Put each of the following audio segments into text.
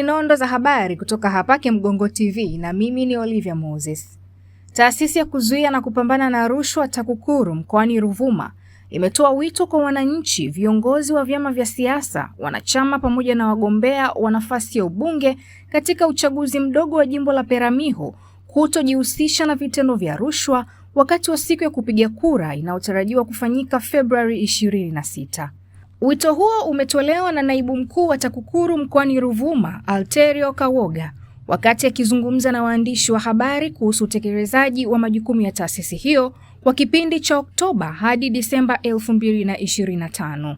nondo za habari kutoka hapa Mgongo TV na mimi ni Olivia Moses. Taasisi ya kuzuia na kupambana na rushwa TAKUKURU mkoani Ruvuma imetoa wito kwa wananchi, viongozi wa vyama vya siasa, wanachama pamoja na wagombea wa nafasi ya ubunge katika uchaguzi mdogo wa jimbo la Peramiho kutojihusisha na vitendo vya rushwa wakati wa siku ya kupiga kura inayotarajiwa kufanyika Februari 26. Wito huo umetolewa na naibu mkuu wa TAKUKURU mkoani Ruvuma, Alterio Kawoga, wakati akizungumza na waandishi wa habari kuhusu utekelezaji wa majukumu ya taasisi hiyo kwa kipindi cha Oktoba hadi Disemba 2025.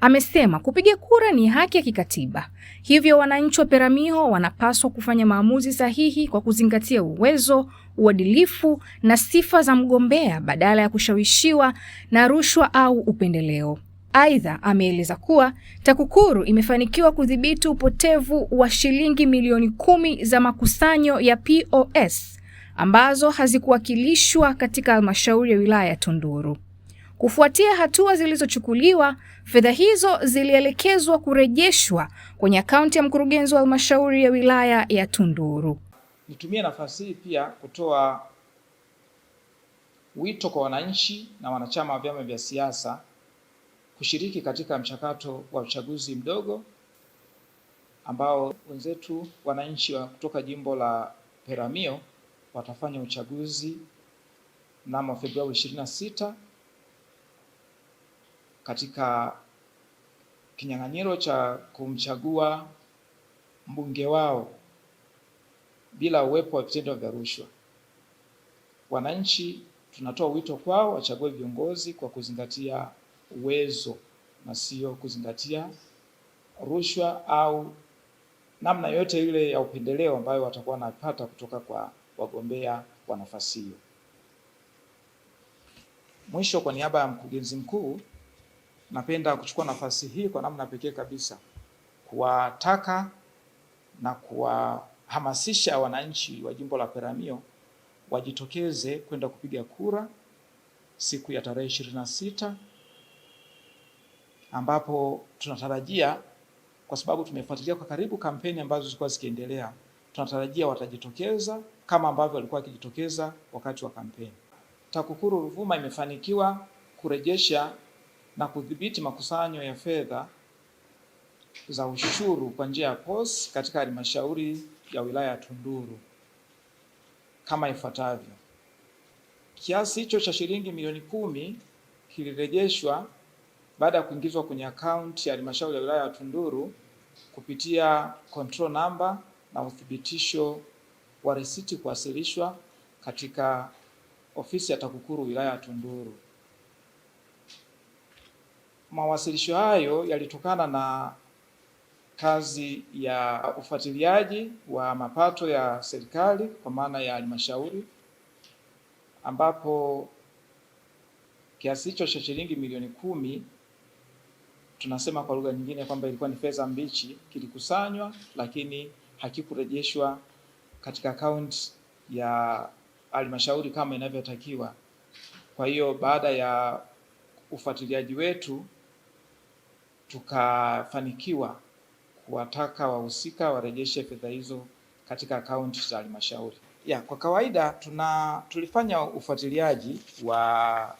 Amesema kupiga kura ni haki ya kikatiba, hivyo wananchi wa Peramiho wanapaswa kufanya maamuzi sahihi kwa kuzingatia uwezo, uadilifu na sifa za mgombea badala ya kushawishiwa na rushwa au upendeleo. Aidha, ameeleza kuwa TAKUKURU imefanikiwa kudhibiti upotevu wa shilingi milioni 10 za makusanyo ya POS ambazo hazikuwakilishwa katika halmashauri ya wilaya ya Tunduru. Kufuatia hatua zilizochukuliwa, fedha hizo zilielekezwa kurejeshwa kwenye akaunti ya mkurugenzi wa halmashauri ya wilaya ya Tunduru. Nitumie nafasi hii pia kutoa wito kwa wananchi na wanachama wa vyama vya siasa kushiriki katika mchakato wa uchaguzi mdogo ambao wenzetu wananchi kutoka jimbo la Peramiho watafanya uchaguzi mnamo Februari 26 katika kinyang'anyiro cha kumchagua mbunge wao bila uwepo wa vitendo vya rushwa. Wananchi tunatoa wito kwao wachague viongozi kwa kuzingatia uwezo na sio kuzingatia rushwa au namna yote ile ya upendeleo ambayo watakuwa wanapata kutoka kwa wagombea wa nafasi hiyo. Mwisho, kwa niaba ya mkurugenzi mkuu, napenda kuchukua nafasi hii kwa namna pekee kabisa kuwataka na kuwahamasisha wananchi wa jimbo la Peramiho wajitokeze kwenda kupiga kura siku ya tarehe 26, ambapo tunatarajia, kwa sababu tumefuatilia kwa karibu kampeni ambazo zilikuwa zikiendelea, tunatarajia watajitokeza kama ambavyo walikuwa wakijitokeza wakati wa kampeni. TAKUKURU Ruvuma imefanikiwa kurejesha na kudhibiti makusanyo ya fedha za ushuru kwa njia ya POS katika halmashauri ya wilaya ya Tunduru kama ifuatavyo. Kiasi hicho cha shilingi milioni 10 kilirejeshwa baada ya kuingizwa kwenye akaunti ya halmashauri ya wilaya ya Tunduru kupitia control number na uthibitisho wa risiti kuwasilishwa katika ofisi ya TAKUKURU wilaya ya Tunduru. Mawasilisho hayo yalitokana na kazi ya ufuatiliaji wa mapato ya serikali kwa maana ya halmashauri, ambapo kiasi hicho cha shilingi milioni 10, tunasema kwa lugha nyingine kwamba ilikuwa ni fedha mbichi, kilikusanywa lakini hakikurejeshwa katika akaunti ya halmashauri kama inavyotakiwa. Kwa hiyo baada ya ufuatiliaji wetu tukafanikiwa kuwataka wahusika warejeshe fedha hizo katika akaunti za halmashauri. Kwa kawaida tulifanya ufuatiliaji wa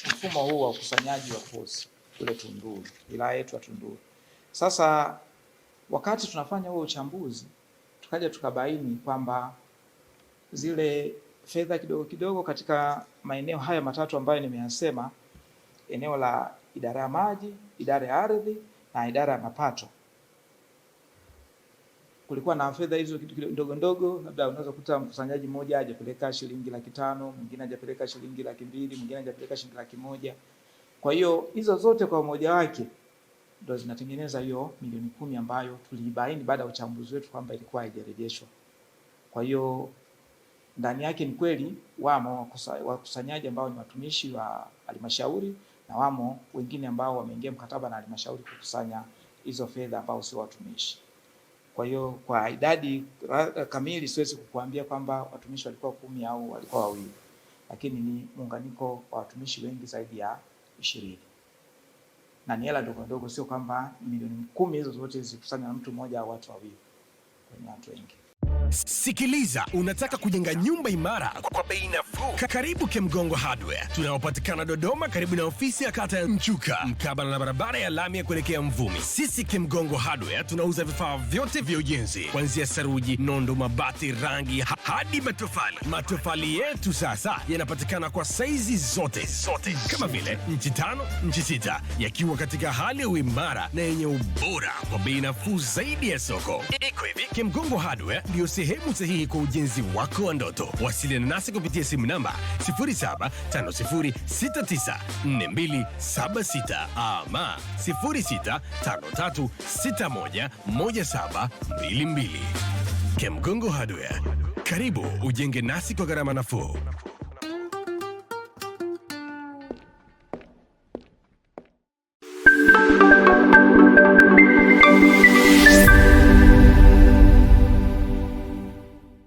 mfumo huu wa ukusanyaji wa POS kule Tunduru, wilaya yetu ya Tunduru. Sasa wakati tunafanya huo uchambuzi, tukaja tukabaini kwamba zile fedha kidogo kidogo katika maeneo haya matatu ambayo nimeyasema, eneo la idara ya maji, idara ya ardhi na idara ya mapato, kulikuwa na fedha hizo kidogo ndogo, labda unaweza kukuta mkusanyaji mmoja hajapeleka shilingi 500,000, mwingine hajapeleka shilingi 200,000, mwingine hajapeleka shilingi 100,000. Kwa hiyo hizo zote kwa umoja wake ndio zinatengeneza hiyo milioni 10 ambayo tulibaini baada ya uchambuzi wetu kwamba ilikuwa haijarejeshwa. Kwa hiyo ndani yake ni kweli wamo wakusanyaji ambao ni watumishi wa halmashauri na wamo wengine ambao wameingia mkataba na halmashauri kukusanya hizo fedha ambao sio watumishi. Kwa hiyo kwa idadi kamili siwezi kukuambia kwamba watumishi walikuwa 10 au walikuwa 2, lakini ni muunganiko wa watumishi wengi zaidi ya 20. Na ni hela ndogo ndogo, sio kwamba milioni 10 hizo zote zikusanywa na mtu mmoja au watu wawili. kwenye watu wengi. Sikiliza, unataka kujenga nyumba imara kwa bei nafuu? Karibu Kemgongo Hardware. Tunaopatikana Dodoma karibu na ofisi ya kata ya Mchuka, mkabala na barabara ya lami ya kuelekea Mvumi. Sisi Kemgongo Hardware tunauza vifaa vyote vya ujenzi, kuanzia saruji, nondo, mabati, rangi hadi matofali. Matofali yetu sasa yanapatikana kwa saizi zote kama vile inchi 5, inchi 6, yakiwa katika hali ya uimara na yenye ubora kwa bei nafuu zaidi ya soko. Iko hivi, Kemgongo Hardware ndio sehemu sahihi kwa ujenzi wako wa ndoto. Wasiliana nasi kupitia simu namba 0750694276 ama 0653611722. Kemgongo Hardware, karibu ujenge nasi kwa gharama nafuu.